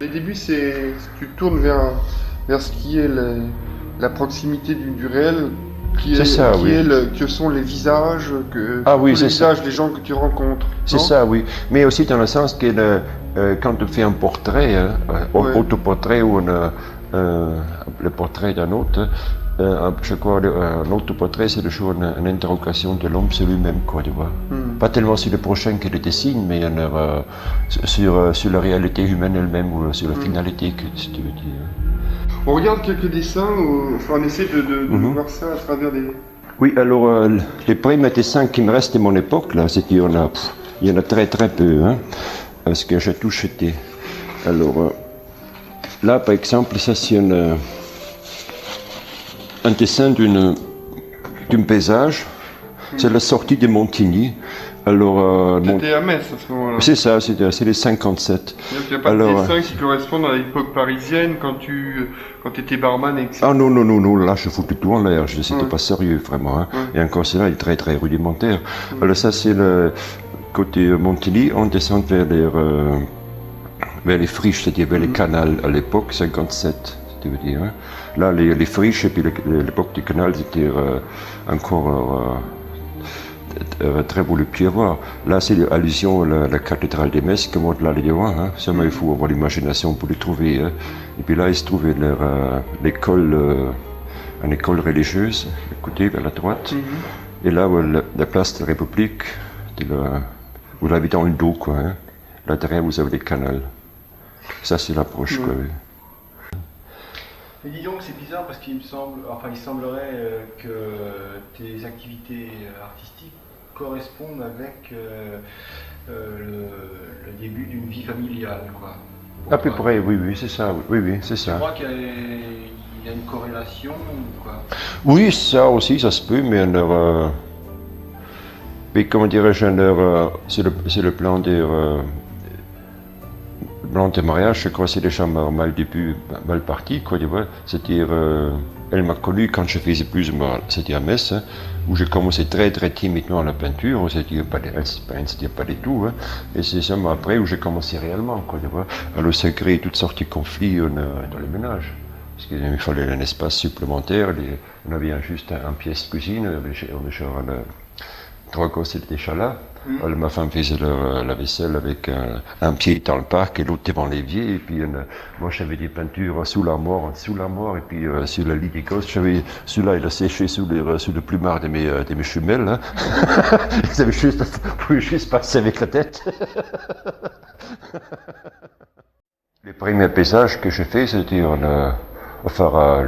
Les débuts, tu tournes vers ce qui est la proximité du réel, C'est ça, oui. que sont les visages, Ah oui, tous les c'est ça. visages des gens que tu rencontres. C'est non ça, oui. Mais aussi dans le sens que quand tu fais un portrait, hein, Ouais. autoportrait ou le portrait d'un autre, je crois un autoportrait, c'est toujours une interrogation de l'homme sur lui-même, quoi, tu vois. Pas tellement sur le prochain qu'il le dessine, mais sur la réalité humaine elle-même ou sur la finalité, si tu veux dire. On regarde quelques dessins, on essaie de voir ça à travers des... Oui, alors les premiers dessins qui me restent de mon époque, là, c'est qu'il y en a très très peu, hein, parce que j'ai tout jeté. Alors là, par exemple, ça c'est un dessin d'un paysage. C'est la sortie de Montigny. Alors, T'étais à Metz à ce moment-là. c'est ça, c'est les 57. Donc il n'y a pas de dessins qui correspondent à l'époque parisienne quand t'étais barman, etc. Ah non, non, non, non, là je foutais tout en l'air, c'était pas sérieux vraiment. Hein. Et encore cela est très très rudimentaire. Alors ça c'est le côté Montigny, on descend vers les friches, c'est-à-dire vers les canals à l'époque, 57, tu veux dire. Hein. Là les friches et puis l'époque du canal c'était encore très beau le pied à voir. Là c'est l'allusion à la cathédrale de Metz, comme on l'a dit devant. Hein. Seulement il faut avoir l'imagination pour le trouver. Hein. Et puis là il se trouvait l'école, une école religieuse, à côté vers la droite. Et là la place de la République, vous l'avez dans une dos quoi. Hein. Là derrière vous avez les canals. Ça c'est l'approche quoi. Oui. Mais dis donc, c'est bizarre parce qu'il semblerait que tes activités artistiques correspondent avec le début d'une vie familiale, quoi. À peu près, oui, oui, c'est ça, oui, c'est ça. Tu crois qu'il y a une corrélation ou quoi? Oui, ça aussi, ça se peut, mais comment dirais-je, c'est le plan des blanc de mariage, je crois que c'est déjà mal début, mal parti, quoi, tu vois. C'est-à-dire, elle m'a connu quand je faisais plus ou moins, c'était à Metz, hein, où j'ai commencé très très timidement la peinture, c'est-à-dire pas du tout, hein, et c'est seulement après où j'ai commencé réellement, quoi, tu vois. Alors ça crée toutes sortes de conflits dans le ménage, parce qu'il fallait un espace supplémentaire, on avait juste un pièce de cuisine, on avait genre trois gosses étaient déjà là. Alors, ma femme faisait la vaisselle avec un pied dans le parc et l'autre devant l'évier. Et puis moi j'avais des peintures sous l'armoire, et puis sur le lit des gosses, celui-là il a séché sous le plumard de mes jumelles. Hein. Ils pouvaient juste passer avec la tête. Les premiers paysages que j'ai faits, c'était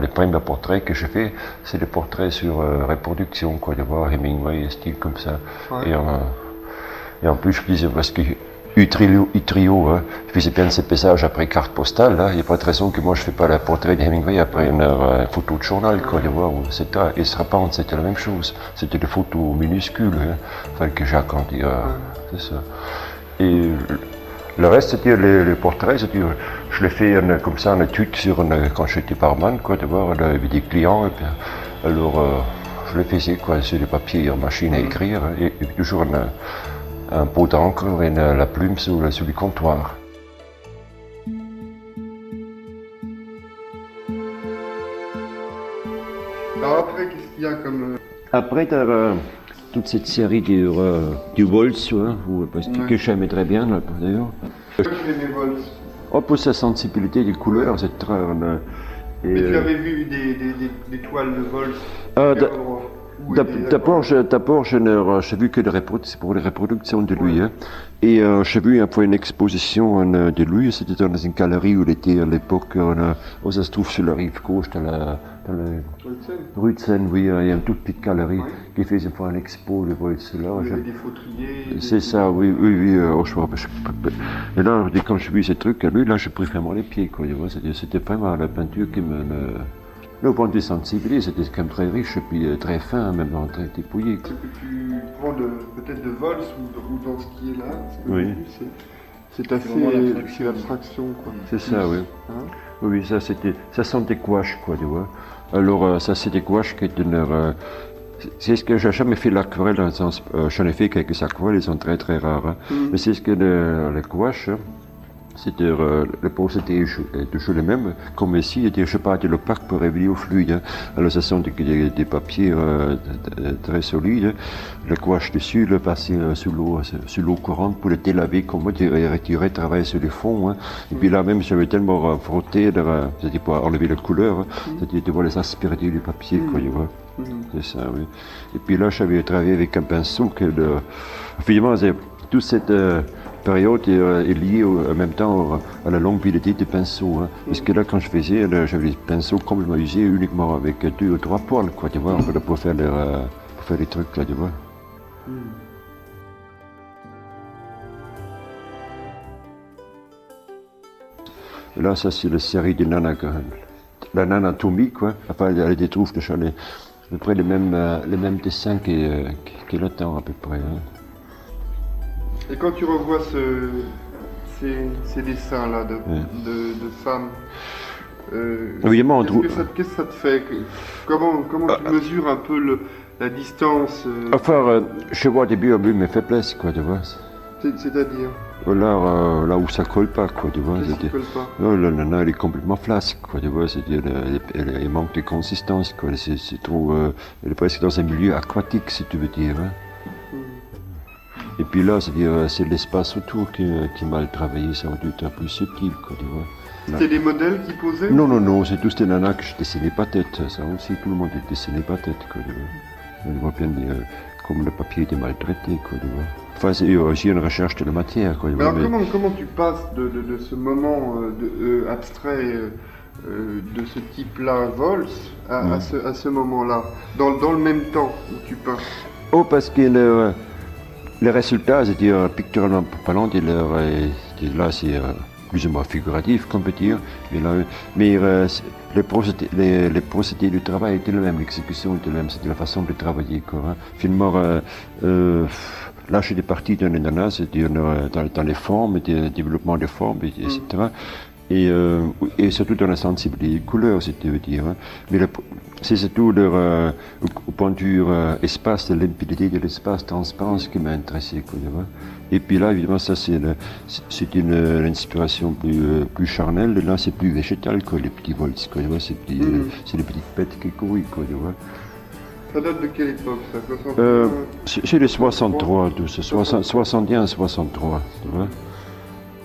les premiers portraits que j'ai faits, c'est des portraits sur reproduction, quoi, de voir Hemingway, style comme ça. Ouais. Et en plus, je faisais parce que Utrio, hein, je faisais bien ces paysages après carte postale. Il n'y a pas de raison que moi je ne fais pas le portrait de Hemingway après une photo de journal, quoi, de voir. Et Strapante, c'était la même chose. C'était des photos minuscules, hein, enfin que j'ai agrandi, c'est ça. Et le reste, c'était les portraits, je l'ai fait comme ça en étude quand j'étais barman, quoi, de voir avec des clients. Et puis, alors, je le faisais quoi, sur des papiers en machine à écrire, et toujours un pot d'encre et la plume sur le comptoir. Alors après, qu'est-ce qu'il y a comme... Après, tu as toute cette série du Waltz, hein, que j'aimais très bien, d'ailleurs. Je fais mes Waltz. Oh, pour sa sensibilité des couleurs, c'est très... Mais tu avais vu des toiles de Waltz D'abord, j'ai vu que pour les reproductions de lui. Hein. Et j'ai vu une exposition de lui, c'était dans une galerie où il était à l'époque, où ça se trouve sur la rive gauche, dans la rue de Seine, oui, il y a une toute petite galerie qui faisait une fois une expo de cela. Il y avait des fautriers. C'est ça, oui. Et là, quand j'ai vu ces trucs à lui, là, j'ai pris vraiment les pieds, quoi. C'était vraiment la peinture qui me... Le point de vue sensibilité, c'était quand même très riche et puis très fin, même très dépouillé. Ce que tu prends peut-être de Waltz ou dans ce qui est là, oui. c'est assez l'abstraction, quoi. C'est ça, oui. Hein? Oui, ça sont des gouaches, quoi, tu vois. Alors, ça c'est des gouaches qui étaient C'est ce que j'ai jamais fait l'aquarelle dans le sens, j'en ai fait quelques aquarelles, ils sont très très rares. Hein. Mais c'est ce que le gouache, hein, c'était le procédé est toujours le même, comme ici, je sais pas, de l'opaque pour révéler au fluide. Hein. Alors ce sont des papiers très solides. Le gouache dessus, le passer sous l'eau courante pour le délaver, comme moi, retirer, travailler sur le fond. Hein. Et puis là même, j'avais tellement frotté, c'était pour enlever la couleur, c'était de voir les aspérités du papier, quoi, tu vois. C'est ça, oui. Et puis là, j'avais travaillé avec un pinceau que, finalement, toute cette période est liée en même temps à la longue vitalité des pinceaux. Hein. Parce que là, quand je faisais, j'avais des pinceaux complètement usés uniquement avec 2 ou 3 poils, quoi, tu vois, pour faire les trucs, là, tu vois. Et là, ça, c'est la série de la nanatomie, quoi. Enfin, elle des trouve de chalet. À peu près les mêmes dessins que le temps, à peu près. Hein. Et quand tu revois ces dessins-là de femmes, évidemment, qu'est-ce que ça te fait? Comment tu mesures un peu la distance Enfin, je vois au début mes faiblesses, quoi, tu vois. C'est-à-dire Là où ça colle pas, quoi, tu vois. Qu'est-ce qui colle pas? Non, la nana, elle est complètement flasque, quoi, tu vois. C'est-à-dire, elle manque de consistance, quoi. C'est trop, elle est presque dans un milieu aquatique, si tu veux dire. Hein. Et puis là, c'est l'espace autour qui est mal travaillé, ça aurait dû être plus subtil, quoi, tu vois. C'était des modèles qui posaient? Non, c'est tous des nanas que je dessinais pas tête, ça aussi, tout le monde dessinait pas tête, quoi, tu vois. On voit bien comme le papier était maltraité, quoi, tu vois. Enfin, c'est aussi une recherche de la matière, quoi. Mais alors, comment tu passes de ce moment abstrait de ce type-là, Vols, à ce moment-là, dans le même temps où tu peins? Oh, parce que les résultats, c'est-à-dire picturalement parlant, là c'est plus ou moins figuratif, qu'on peut dire, mais les procédés du travail étaient les mêmes, l'exécution était la même, c'était la façon de travailler, quoi. Hein. Finalement, là, je suis parti dans les nanas, c'est-à-dire dans les formes, le développement des formes, etc. Et surtout dans la sensibilité des couleurs, c'est-à-dire. Hein. Mais c'est surtout au point de vue espace, de limpidité de l'espace, transparence qui m'a intéressé. Quoi, tu vois. Et puis là, évidemment, ça c'est une inspiration plus charnelle. Là, c'est plus végétal, quoi, les petits vols. Quoi, tu vois, c'est les petites bêtes qui courent, quoi, tu vois. Ça date de quelle époque, ça? C'est les 63, 61, 63, tu vois.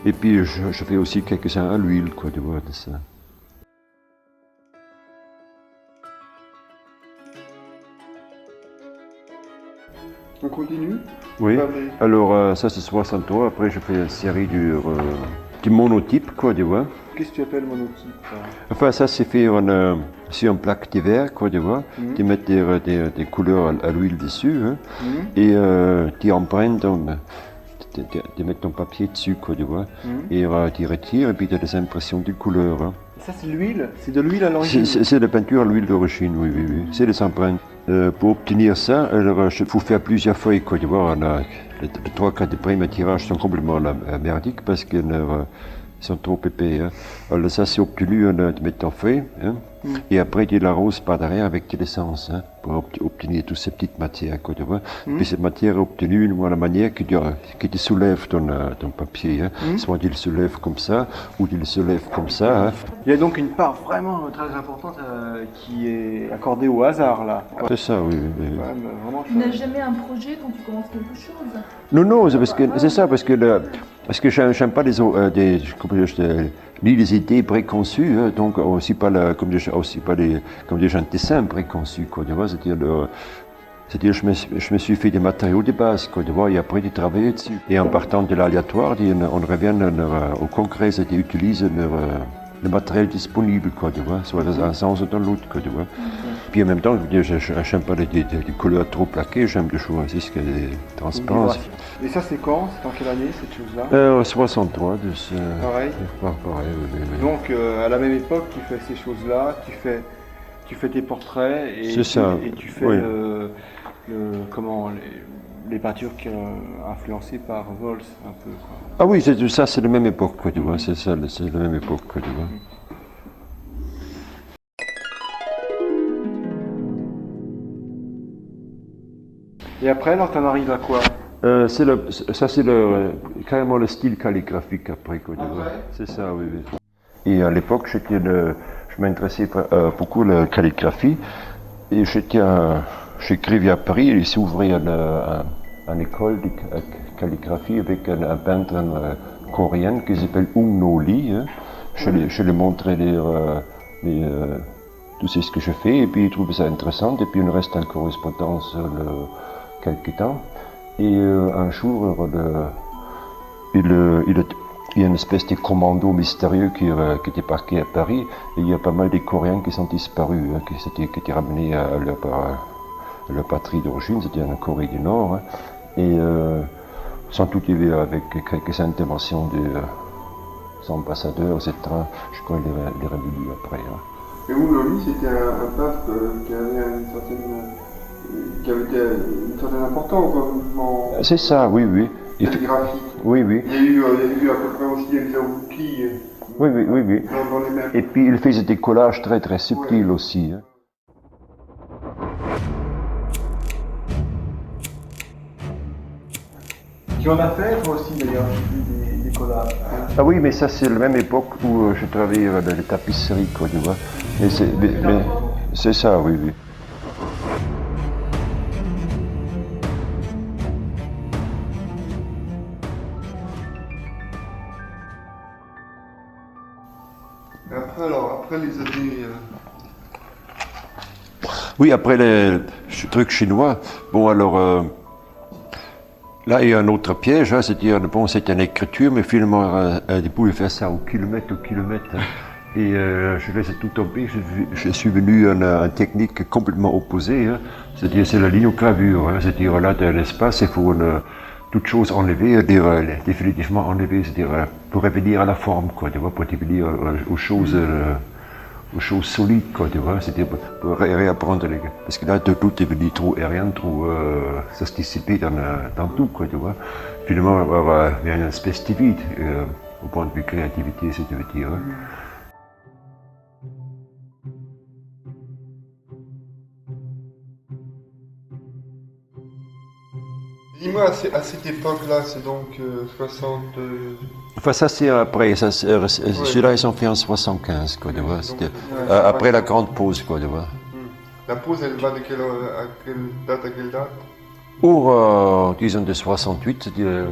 Et puis je fais aussi quelques-uns à l'huile, quoi, tu vois, de ça. On continue? Oui. Alors ça c'est 63. Après je fais une série du monotype, quoi, tu vois. Qu'est-ce que tu appelles monotype? Enfin ça c'est fait sur une plaque de verre, quoi, tu vois. Tu mets des couleurs à l'huile dessus, hein, et tu empruntes. De mettre ton papier dessus, quoi, tu vois, et tu retires, et puis tu as des impressions de couleurs. Hein. Ça, c'est l'huile? C'est de l'huile à l'origine? C'est de la peinture à l'huile d'origine, oui. C'est des empreintes. Pour obtenir ça, il faut faire plusieurs feuilles, quoi, tu vois. Les 3-4 des premiers tirages sont complètement merdiques parce qu'ils sont trop épais. Hein. Alors ça, c'est obtenu de mettre en feuille, hein, et après tu l'arroses par derrière avec de l'essence, hein, pour obtenir toutes ces petites matières, quoi, tu vois. Puis cette matière est obtenue de la manière que tu soulèves ton papier. Hein. Soit tu le soulèves comme ça, ou tu le soulèves comme ça. Hein. Il y a donc une part vraiment très importante qui est accordée au hasard, là. C'est ça, oui. Tu n'as jamais un projet quand tu commences quelque chose? Non, c'est ça, parce que j'aime pas ni les idées préconçues, hein, donc aussi pas un dessin préconçu, quoi, tu vois, c'est-à-dire je me suis fait des matériaux de base, quoi, tu vois, et après j'ai travaillé dessus. Et en partant de l'aléatoire, on revient au concret, c'est-à-dire utilise le matériel disponible, quoi, tu vois, soit dans un sens ou dans l'autre, quoi, tu vois. Puis en même temps, je n'aime pas des couleurs trop plaquées, j'aime des choses ainsi, que des transparences. Et ça, c'est quand? C'est dans quelle année, cette chose-là? 63, pareil. Pareil, oui. Donc, à la même époque, tu fais ces choses-là, tu fais tes portraits et tu fais les peintures qui ont influencées par Vols, un peu, quoi. Ah oui, c'est la même époque, quoi, tu vois, c'est la même époque, quoi, tu vois. Et après, alors, t'en arrives à quoi? C'est carrément le style calligraphique après, quoi, tu vois. C'est ça, oui, oui. Et à l'époque, je m'intéressais beaucoup à la calligraphie. Et j'écrivais à Paris, et il s'ouvrait une école de calligraphie avec un peintre coréen qui s'appelle Ung No Lee. Hein. Je lui montrais tout ce que je fais, et puis il trouvait ça intéressant, et puis on reste en correspondance quelques temps. Et un jour, il y a une espèce de commando mystérieux qui était parqué à Paris, et il y a pas mal de Coréens qui sont disparus, hein, qui étaient ramenés à leur patrie d'origine, c'était en Corée du Nord, hein, et sans doute il y avait avec quelques interventions des ambassadeurs, etc. Je crois qu'il est revenu après. Hein. Et Ouloli, c'était un peintre qui avait une certaine importance en C'est ça, oui, oui. calligraphie. Oui, oui. Il y a eu à peu près aussi Xaouki Oui, oui, oui, oui. dans les mêmes. Et puis il faisait des collages très très subtils aussi. Hein. Tu en as fait, toi aussi, d'ailleurs, j'ai vu des collages. Ah oui, mais ça c'est la même époque où je travaillais dans les tapisseries, quoi, tu vois. Mais c'est ça, oui, oui. Après les années. Oui, après les trucs chinois, bon alors, là il y a un autre piège, hein, c'est-à-dire, bon c'est une écriture, mais finalement, ils pouvaient faire ça au kilomètre. Hein, et je laisse tout tomber, je suis venu à une technique complètement opposée, hein, c'est-à-dire c'est la lignogravure, hein, c'est-à-dire là dans l'espace, il faut toute chose enlevée, définitivement enlevée, c'est-à-dire pour revenir à la forme, quoi, tu vois, pour revenir aux choses solides, quoi, tu vois, c'était pour réapprendre parce que là tout est venu trop aérien, trop ça se dissipait dans tout, quoi, tu vois. Finalement, il y a une espèce de vide au point de vue créativité, si tu veux dire. Hein. Dis-moi, à cette époque-là, c'est donc 60. Enfin, ça c'est après, celui-là ils sont faits en 75, quoi, tu vois, c'était après la grande pause, quoi, tu vois. La pause, elle va de quelle date à quelle date? Ou, disons de 68, c'est-à-dire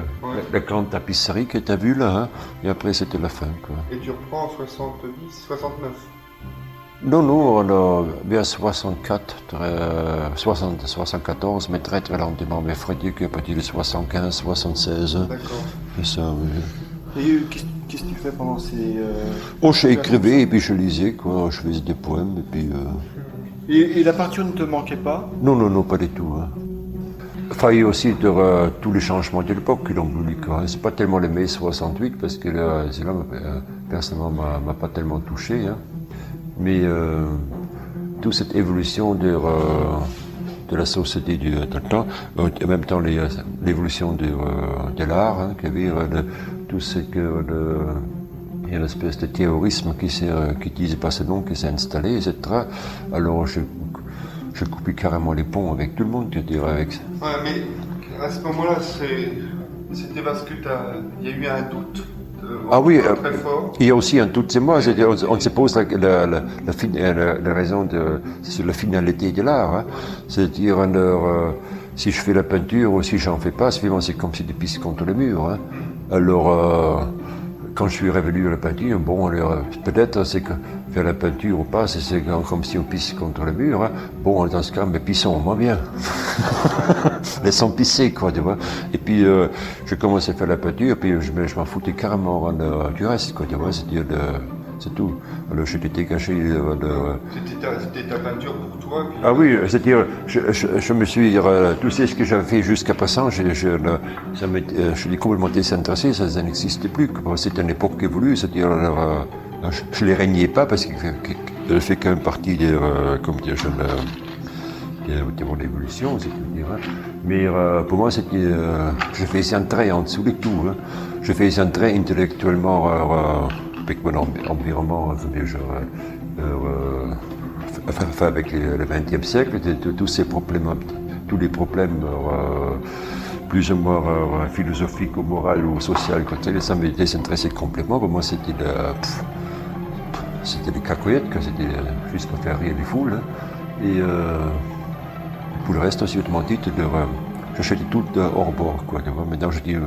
la grande tapisserie que tu as vue là, hein, et après c'était la fin, quoi. Et tu reprends en 70, 69? Non, vers 64, 74, mais très très lentement, mais il faut dire qu'à partir de 75, 76, hein, c'est ça, oui. Et qu'est-ce que tu fais pendant ces... J'écrivais et puis je lisais, quoi, je faisais des poèmes et puis... Et la peinture ne te manquait pas? Non, pas du tout. Hein. Enfin, il y a aussi tous les changements de l'époque qui l'ont voulu, quoi. C'est pas tellement les mai 68, parce que là, personnellement, m'a pas tellement touché, hein. Mais toute cette évolution de la société du temps, en même temps l'évolution de l'art, hein, tout ce que il y a une espèce de terrorisme qui disait pas ce nom, qui s'est installé, etc. Alors je coupais carrément les ponts avec tout le monde, je dirais, avec ça. Ouais, mais à ce moment-là, c'était parce que il y a eu un doute. Ah oui, très fort. Il y a aussi un doute, c'est moi, on se pose la raison sur la finalité de l'art. Hein. C'est-à-dire, si je fais la peinture ou si j'en fais pas, c'est comme si tu pisses contre le mur. Hein. Alors, quand je suis revenu à la peinture, bon, alors, peut-être c'est que faire la peinture ou pas, c'est comme si on pisse contre le mur. Hein. Bon, dans ce cas, mais pissons moins bien. Laissons pisser, quoi, tu vois. Et puis, je commençais à faire la peinture, puis je m'en foutais carrément du reste, quoi, tu vois. C'est tout. Alors, je t'ai dégagé. C'était ta peinture pour toi? Puis... Ah oui, c'est-à-dire, je me suis. Tout ce que j'avais fait jusqu'à présent, je l'ai complètement désintéressé, ça n'existe plus. C'était une époque évolue, c'est-à-dire, je ne les régnais pas parce qu'elle fait quand même partie de mon évolution, c'est-à-dire. Hein. Mais pour moi, c'était. Je faisais un trait en dessous de tout. Hein. Je faisais un trait intellectuellement. Avec mon environnement, avec le XXe siècle, tous ces tous les problèmes plus ou moins philosophiques ou moraux ou sociaux, ça me désintéressait complètement. Pour moi, c'était des cacahuètes, c'était juste pour faire rire les foules. Hein. Et pour le reste aussi, autrement dit, je jetais tout hors bord. Quoi, maintenant, je dis,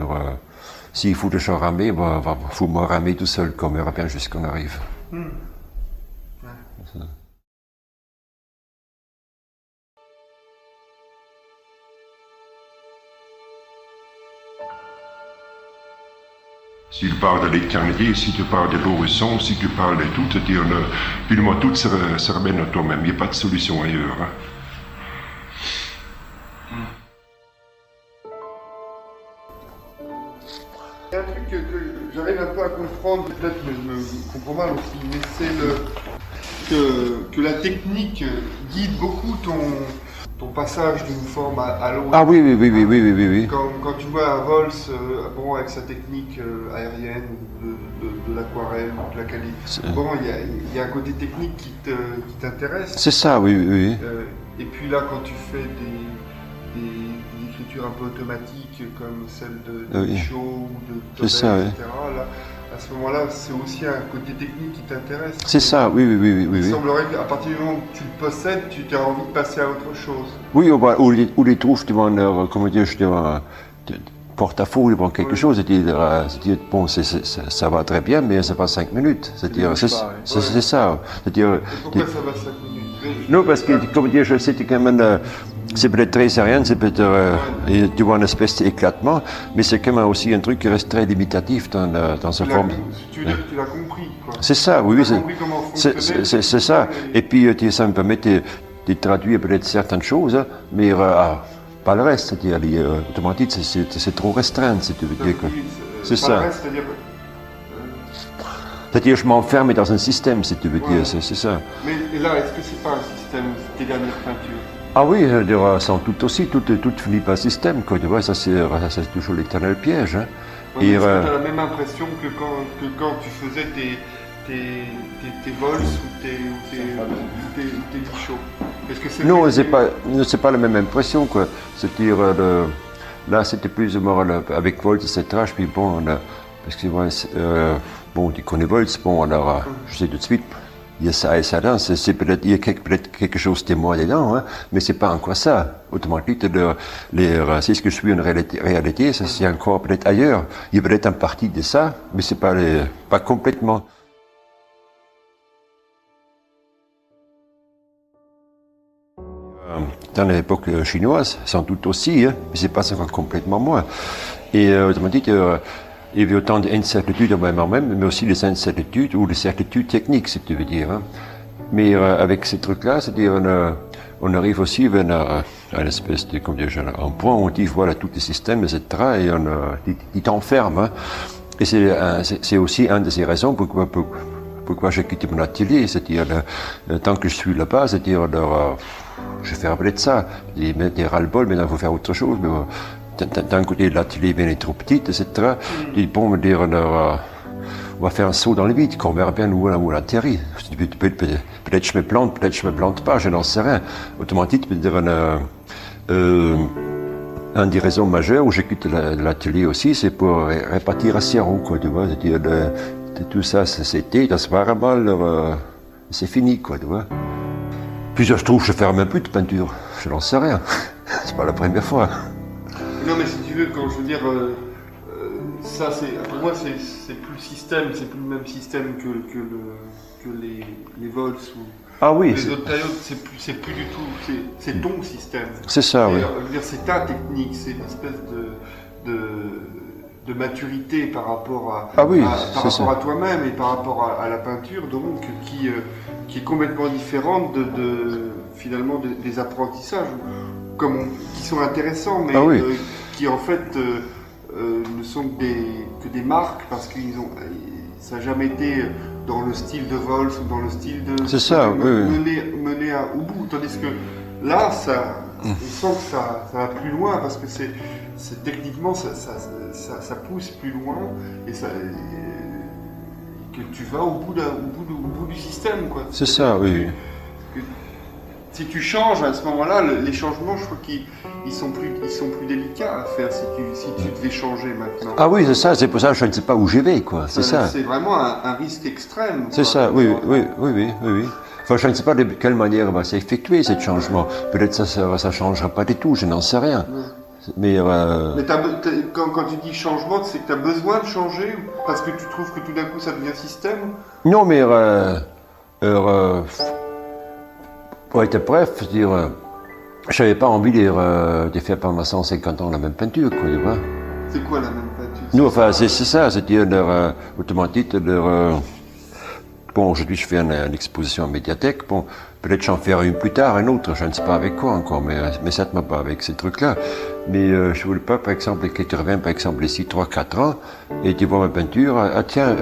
s'il faut le champ ramer, il faut me ramer tout seul, comme on verra bien jusqu'à qu'on arrive. Ouais. Si tu parles de l'éternité, si tu parles de l'horizon, si tu parles de tout, c'est-à-dire, finalement, tout se ramène à toi-même. Il n'y a pas de solution ailleurs. Hein. Il y a un truc que j'arrive un peu à comprendre, peut-être que je me comprends mal aussi, mais c'est que la technique guide beaucoup ton passage d'une forme à l'autre. Ah oui. Quand tu vois un Vols avec sa technique aérienne, de l'aquarelle, de la qualité, il y a un côté technique qui t'intéresse. C'est ça, oui. Et puis là, quand tu fais des écritures un peu automatiques comme celle de Michaud ou de Tobel, etc., là, à ce moment-là, c'est aussi un côté technique qui t'intéresse. C'est ça, oui. Il semblerait qu'à partir du moment où tu le possèdes, tu as envie de passer à autre chose. Oui, ou les trouves devant leur, comment dire, porte-à-faux devant quelque chose, c'est-à-dire, bon, ça va très bien, mais ça va 5 minutes. C'est-à-dire, c'est ça. C'est-à-dire, pourquoi ça va 5 minutes? Non, parce que, comment dire, je sais quand même, c'est peut-être très sérieux, c'est peut-être, tu vois une espèce d'éclatement, mais c'est quand même aussi un truc qui reste très limitatif dans sa forme. Tu veux dire que tu l'as compris, quoi. C'est ça, oui. Tu as compris comment fonctionnait. C'est ça. Et puis, ça me permet de traduire peut-être certaines choses, hein, mais pas le reste. C'est-à-dire, autrement dit, c'est trop restreint, si tu veux dire. C'est ça. C'est-à-dire, je m'enferme dans un système, si tu veux dire, c'est ça. Mais là, est-ce que c'est pas un système, tes dernières peintures? Ah oui, sans doute aussi, tout finit par système, quoi. Tu vois, ça c'est toujours l'éternel piège. Hein. Ouais, est-ce que tu as la même impression que quand tu faisais tes vols ou tes bichots? Non, c'est pas la même impression, quoi. C'est-à-dire, là, c'était plus ou moins avec Volz, etc. Puis bon, parce que bon, tu connais Volz, bon, alors, je sais tout de suite. Il y a ça et ça là, il y a peut-être quelque chose de moi dedans, hein, mais c'est pas encore ça. Autrement dit, c'est ce que je suis en réalité, ça c'est encore peut-être ailleurs. Il y a peut-être une partie de ça, mais c'est pas complètement. Dans l'époque chinoise, sans doute aussi, hein, mais c'est pas encore complètement moi. Et autrement dit, il y avait autant d'incertitudes en moi-même, mais aussi des incertitudes ou des certitudes techniques, si tu veux dire. Hein. Mais avec ces trucs-là, c'est-à-dire on arrive aussi vers une espèce de, comme dire, un point où on dit voilà tous les systèmes, etc. Et il t'enferme. Hein. Et c'est aussi une de ces raisons pourquoi j'ai quitté mon atelier, c'est-à-dire tant que je suis là-bas, c'est-à-dire je vais faire peut-être ça, des ras-le-bol, maintenant il faut faire autre chose. Mais, d'un côté, l'atelier est trop petit, etc. Ils vont me dire, on va faire un saut dans le vide, qu'on verra bien où on atterrit. Peut-être je me plante, peut-être je me plante pas, je n'en sais rien. Autrement dit, tu peux dire une des raisons majeures où j'ai quitté l'atelier aussi, c'est pour répartir à zéro, quoi, tu vois. C'est-à-dire, tout ça, c'était, das war mal, c'est fini, quoi, tu vois. Puis je trouve que je fais même plus de peinture, je n'en sais rien. C'est pas la première fois. Non, mais si tu veux, quand je veux dire, ça, pour moi, c'est plus le système, c'est plus le même système que les Vols ou les autres périodes, c'est plus du tout, c'est ton système. C'est ça, oui. Je veux dire, c'est ta technique, c'est une espèce de maturité par rapport à toi-même et par rapport à la peinture, donc, qui est complètement différente finalement des apprentissages. Qui sont intéressants, mais qui en fait ne sont que des marques parce que ça n'a jamais été dans le style de Vols ou dans le style de mener au bout. Tandis que là, on sent que ça va plus loin parce que techniquement ça pousse plus loin et que tu vas au bout du système, quoi. C'est ça, oui. Si tu changes à ce moment-là, les changements, je crois qu'ils sont plus délicats à faire si tu devais changer maintenant. Ah oui, c'est ça, c'est pour ça que je ne sais pas où je vais, quoi. C'est ça. C'est vraiment un risque extrême. C'est ça, oui. Enfin, je ne sais pas de quelle manière va s'effectuer ce changement. Peut-être ça changera pas du tout, je n'en sais rien. Mais quand tu dis changement, c'est que tu as besoin de changer parce que tu trouves que tout d'un coup ça devient système? Non, mais pour être bref, je n'avais pas envie de faire pendant 150 ans la même peinture, quoi, tu vois. C'est quoi la même peinture? Non, enfin, c'est ça, c'est-à-dire autrement dit, bon, aujourd'hui je fais une exposition en médiathèque, bon, peut-être j'en ferai une plus tard, une autre, je ne sais pas avec quoi encore, mais certainement pas avec ces trucs-là. Mais je ne voulais pas, par exemple, que tu reviennes, par exemple, ici 3-4 ans, et tu vois ma peinture, ah tiens,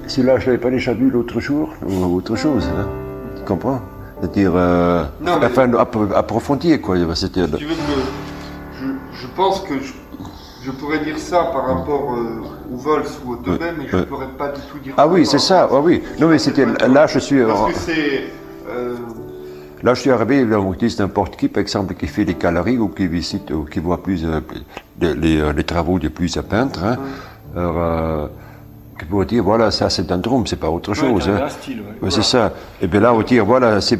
celui-là je ne l'avais pas déjà vu l'autre jour, ou autre chose, hein, tu comprends? C'est-à-dire, enfin, approfondir, quoi. Si tu veux que je pense que je pourrais dire ça par rapport au Vols ou au Tobin, mais je ne pourrais pas du tout dire ça. Ah oui, c'est ça, ah oui. Non, mais c'était là, je suis. Parce que c'est. Là, je suis arrivé, là, on utilise n'importe qui, par exemple, qui fait des galeries ou qui visite, ou qui voit plus les travaux de plus à peintre. Hein. Alors, qui pourrait dire, voilà, ça c'est un drum, c'est pas autre chose. Un style, ouais, c'est ça. Et bien là, on dire, voilà, c'est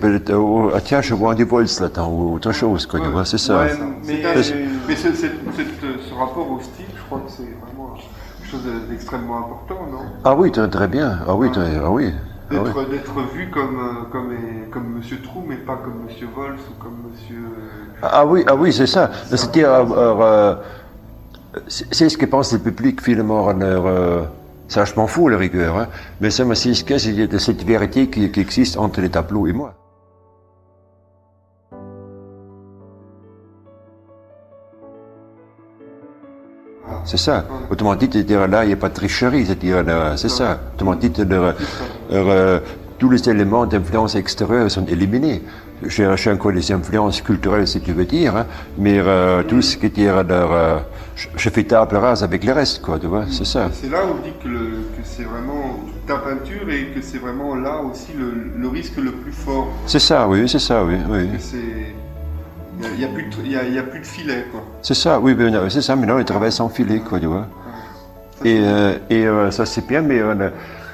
tiens, je vois des Vols là-dedans, ou autre chose, quoi, tu vois, c'est ça. Ouais, mais ce rapport au style, je crois que c'est vraiment quelque chose d'extrêmement important, non? Ah oui, très bien. Ah oui, ah oui. D'être vu comme Monsieur Trou, mais pas comme Monsieur Vols ou comme Monsieur. Ah oui, c'est ça. C'est-à-dire, c'est ce que pense le public finalement. Ça, je m'en fous, la rigueur, hein. Mais ça, c'est ce qu'il y a de cette vérité qui existe entre les tableaux et moi. C'est ça. Autrement dit, là, il n'y a pas de tricherie. C'est ça. Autrement dit, tous les éléments d'influence extérieure sont éliminés. J'ai encore des influences culturelles, si tu veux dire, hein, mais tout ce qui est je fais table rase avec le reste, quoi, tu vois, c'est ça. C'est là où on dit que c'est vraiment ta peinture et que c'est vraiment là aussi le risque le plus fort. C'est ça, oui. Il n'y a plus de filet, quoi. C'est ça, oui, c'est ça, maintenant, il travaille sans filet, quoi, tu vois. Et ça, c'est bien, mais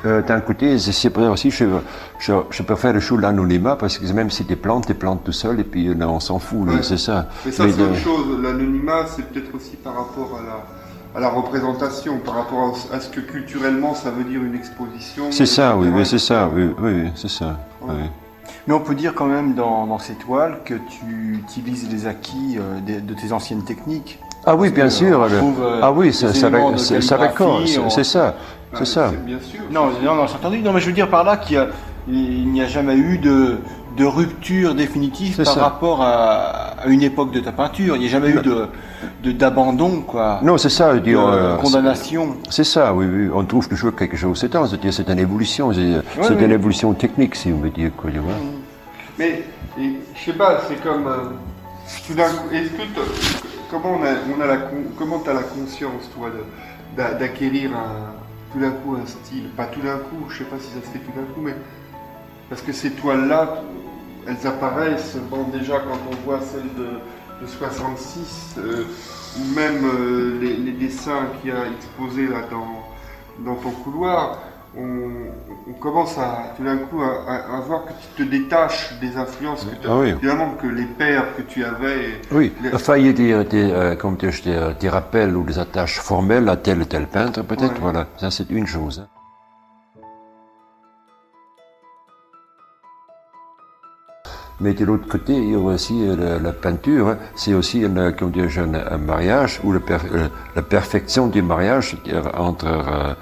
d'un côté, c'est pour ça aussi, je préfère le show de l'anonymat, parce que même si tu plantes tout seul, et puis on s'en fout, c'est ça. Mais ça, c'est autre chose. L'anonymat, c'est peut-être aussi par rapport à la représentation, par rapport à ce que culturellement, ça veut dire une exposition. C'est ça, oui, c'est ça, oui, c'est ça. Ouais. Oui. Mais on peut dire quand même dans ces toiles que tu utilises les acquis de tes anciennes techniques. Ah oui, bien sûr. Ah oui, ça raccord, c'est ça. C'est ça. Bien sûr. Non, c'est entendu. Non, mais je veux dire par là qu'il n'y a jamais eu de rupture définitive par rapport à une époque de ta peinture. Il n'y a jamais eu d'abandon, quoi. Non, c'est ça. De condamnation. C'est ça, oui. On trouve toujours quelque chose. C'est une évolution. C'est une évolution technique, si on veut dire, quoi. Mais, je sais pas, c'est comme... tout d'un coup, est-ce que comment tu as la conscience, toi, d'acquérir tout d'un coup un style, pas tout d'un coup, je sais pas si ça se fait tout d'un coup, mais parce que ces toiles-là, elles apparaissent, bon, déjà quand on voit celle de 66, ou même les dessins qu'il y a exposés là dans ton couloir, on commence tout d'un coup à voir que tu te détaches des influences que tu as, évidemment que les pères que tu avais. Oui, enfin il y a des rappels ou des attaches formelles à tel ou tel peintre, peut-être, voilà, ça c'est une chose. Mais de l'autre côté, il y a aussi la peinture, hein. C'est aussi un mariage, ou la perfection du mariage entre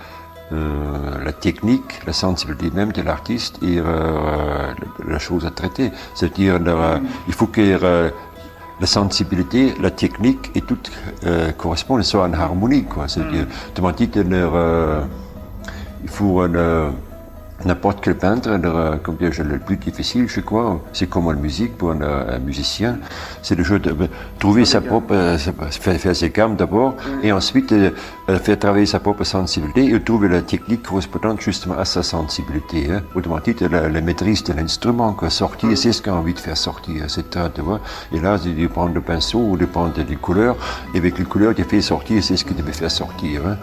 la technique, la sensibilité même de l'artiste et la chose à traiter. C'est-à-dire, il faut que la sensibilité, la technique et tout correspondent, soient en harmonie, quoi. C'est-à-dire, il faut n'importe quel peintre, comme le plus difficile, je crois, c'est comme la musique pour un musicien, c'est de trouver sa propre, faire ses gammes d'abord, et ensuite faire travailler sa propre sensibilité et trouver la technique correspondante justement à sa sensibilité. Hein. Autrement dit, la maîtrise de l'instrument, quoi, sortir, c'est ce qu'on a envie de faire sortir, c'est ça, tu vois. Et là, de prendre le pinceau ou de prendre des couleurs, et avec les couleurs, tu fais sortir, c'est ce que tu veux faire sortir. Hein.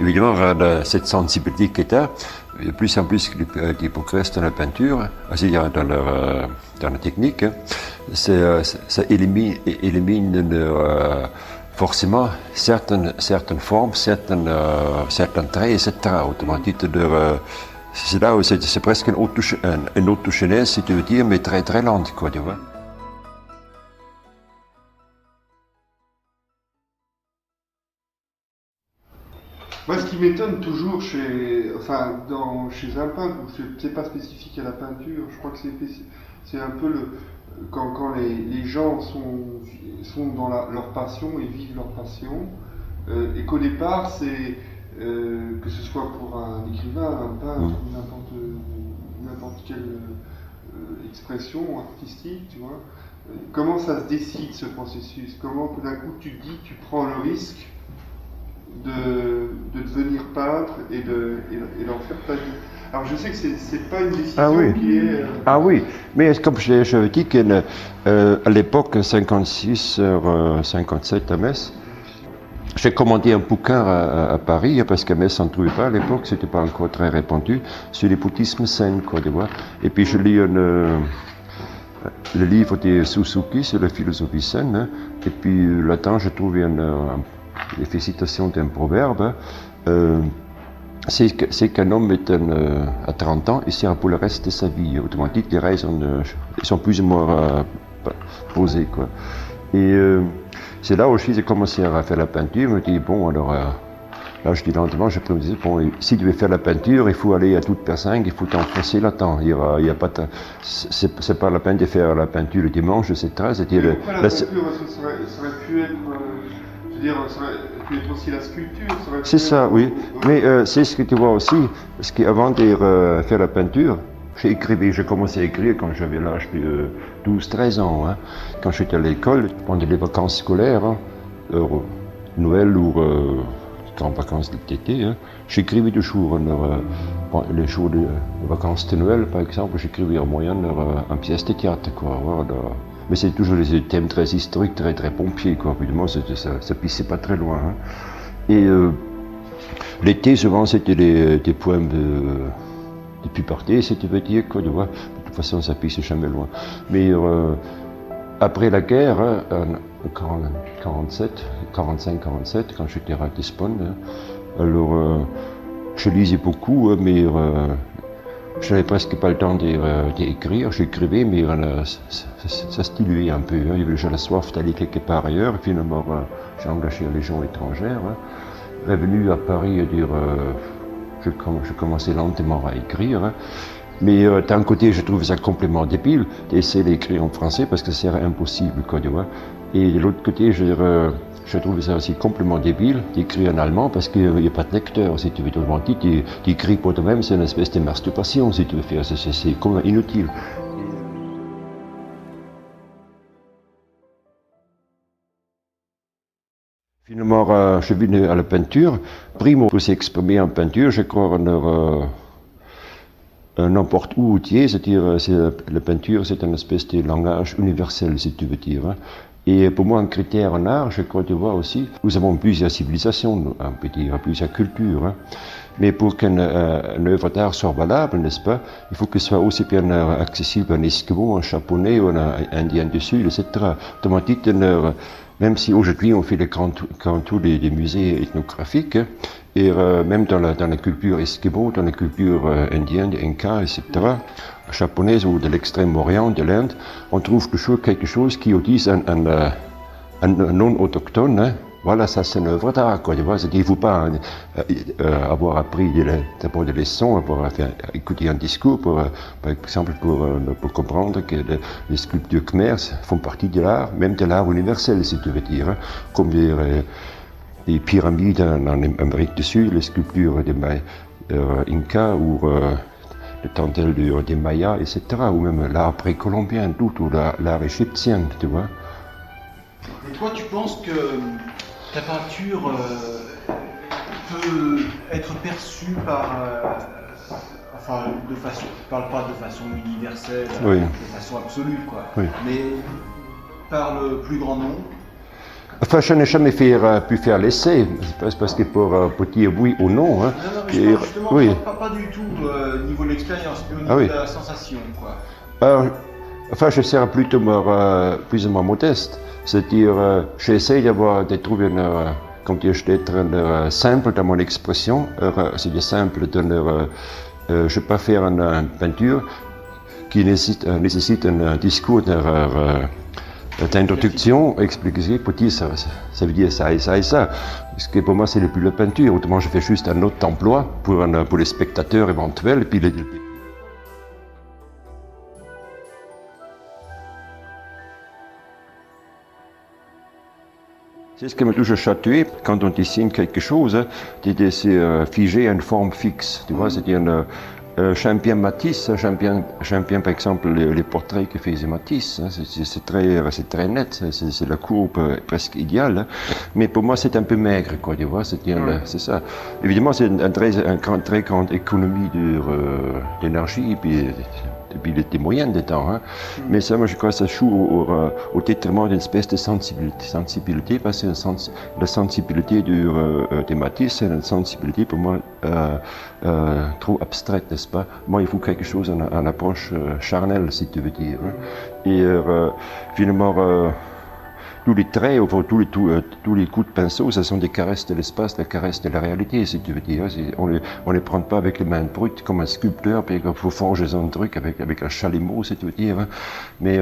Évidemment, cette sensibilité que tu as, de plus en plus qu'ils progressent dans la peinture, c'est-à-dire dans la technique, hein, ça élimine forcément certaines formes, certains traits, etc. Autrement dit, c'est là où c'est presque une autogenèse, si tu veux dire, mais très très lente, quoi, tu vois. Moi, ce qui m'étonne toujours chez un peintre, c'est pas spécifique à la peinture, je crois que c'est un peu quand les gens sont dans leur passion et vivent leur passion, et qu'au départ, c'est que ce soit pour un écrivain, un peintre, n'importe quelle expression artistique, tu vois, comment ça se décide ce processus? Comment tout d'un coup tu prends le risque de devenir peintre et d'en faire ta vie. Alors je sais que c'est pas une décision qui est... Ah oui, mais comme je dis qu'à l'époque, 56-57 à Metz, j'ai commandé un bouquin à Paris, parce qu'à Metz on ne trouvait pas à l'époque, c'était pas encore très répandu, sur les bouddhismes zen, quoi, tu vois. Et puis je lis le livre de Suzuki sur la philosophie zen, hein, et puis là-dedans j'ai trouvé les félicitations d'un proverbe, c'est qu'un homme à 30 ans, il sert pour le reste de sa vie. Autrement dit, les rêves sont plus ou moins posés, quoi. Et c'est là où j'ai commencé à faire la peinture. Je me dis, bon, alors, là je dis lentement, je me dis, bon, si tu veux faire la peinture, il faut aller à toute personne, il faut t'enfoncer là-dedans. Il y a pas c'est pas la peine de faire la peinture le dimanche, etc. Pourquoi la peinture, ça aurait pu être... ça aurait pu être aussi la sculpture. C'est ça, oui. Mais c'est ce que tu vois aussi, parce qu'avant de faire la peinture, j'ai commencé à écrire quand j'avais l'âge de 12-13 ans. Hein. Quand j'étais à l'école, pendant les vacances scolaires, hein, Noël ou grandes vacances d'été, hein, j'écrivais toujours. Les jours de vacances de Noël, par exemple, j'écrivais en moyenne en pièce de théâtre, quoi. Voilà. Mais c'est toujours des thèmes très historiques, très très pompiers, quoi. Évidemment, ça pissait pas très loin. Hein. Et l'été, souvent, c'était des poèmes de puberté, si tu veux dire, quoi, tu vois. De toute façon, ça pissait jamais loin. Mais après la guerre, hein, en 45-47, quand j'étais à Lisbonne, hein, alors je lisais beaucoup, mais je n'avais presque pas le temps d'écrire. J'écrivais, mais ça se diluait un peu. Hein. J'avais la soif d'aller quelque part ailleurs. Et finalement, j'ai engagé une légion étrangère. Hein. Revenu à Paris, je commençais lentement à écrire. Hein. Mais d'un côté, je trouve ça complètement débile d'essayer d'écrire en français parce que c'est impossible, quoi, tu vois. Et de l'autre côté, je trouve ça aussi complètement débile d'écrire en allemand parce qu'il n'y a pas de lecteur, si tu veux. Autrement dit, tu écris pour toi-même, c'est une espèce de masturbation, si tu veux faire, c'est complètement inutile. Finalement, je suis venu à la peinture. Primo, pour s'exprimer en peinture, je crois n'importe où tu es, c'est-à-dire la peinture, c'est une espèce de langage universel, si tu veux dire. Hein. Et pour moi, un critère en art, je crois, tu vois aussi, nous avons plusieurs civilisations, on peut dire, plusieurs cultures. Hein. Mais pour qu'une œuvre d'art soit valable, n'est-ce pas, il faut qu'elle soit aussi bien accessible à un Esquimau, un Japonais, ou un Indien du Sud, etc. Autrement dit, même si aujourd'hui on fait les grands tours des musées ethnographiques, hein, et même dans la culture Esquimau, dans la culture indienne, Inca, etc., japonaise ou de l'extrême-orient, de l'Inde, on trouve toujours quelque chose qui utilise un non-autochtone. Hein. Voilà, ça c'est une œuvre d'art, quoi. Tu vois, c'est-à-dire, il ne faut pas avoir appris d'abord des leçons, avoir écouté un discours, par exemple, pour comprendre que les sculptures khmères font partie de l'art, même de l'art universel, si tu veux dire, hein, comme les pyramides en Amérique du Sud, les sculptures des Inca ou dentelles des Mayas, etc. Ou même l'art précolombien, tout, ou l'art égyptien, tu vois. Et toi, tu penses que ta peinture peut être perçue par, enfin, de façon, je ne parle pas de façon universelle, oui. De façon absolue, quoi, oui. mais par le plus grand nombre? Enfin, je n'ai jamais pu faire l'essai, c'est parce que pour dire oui ou non. Hein, non, mais je parle justement oui. pas du tout au niveau de l'expérience, mais au niveau oui. de la sensation, quoi. Enfin, je serai plutôt plus ou moins modeste, c'est-à-dire, j'essaie de trouver d'être simple dans mon expression, c'est-à-dire simple dans je ne vais pas faire une peinture qui nécessite un discours d'introduction, expliquer pour dire ça veut dire ça et ça et ça. Parce que pour moi, c'est plus la peinture. Autrement, je fais juste un autre emploi pour les spectateurs éventuels. Et puis c'est ce qui m'a toujours chatoué quand on dessine quelque chose, hein, c'est figé à une forme fixe. Tu vois, c'est-à-dire Champion Matisse, Champion par exemple les portraits que faisait Matisse, hein, c'est très net, c'est la courbe presque idéale, hein, mais pour moi c'est un peu maigre, quoi, tu vois, c'est ça. Évidemment c'est une très grande économie d'énergie et puis des moyens dedans, hein. Mais ça, moi je crois que ça joue au détriment d'une espèce de sensibilité, parce que la sensibilité de Matisse, c'est une sensibilité pour moi trop abstraite, n'est-ce pas? Moi, il faut quelque chose en approche charnelle, si tu veux dire. Hein. Et finalement, tous les traits, tous les coups de pinceau, ce sont des caresses de l'espace, des caresses de la réalité, si tu veux dire. On ne les prend pas avec les mains brutes comme un sculpteur, puis il faut forger son truc avec un chalumeau, si tu veux dire. Mais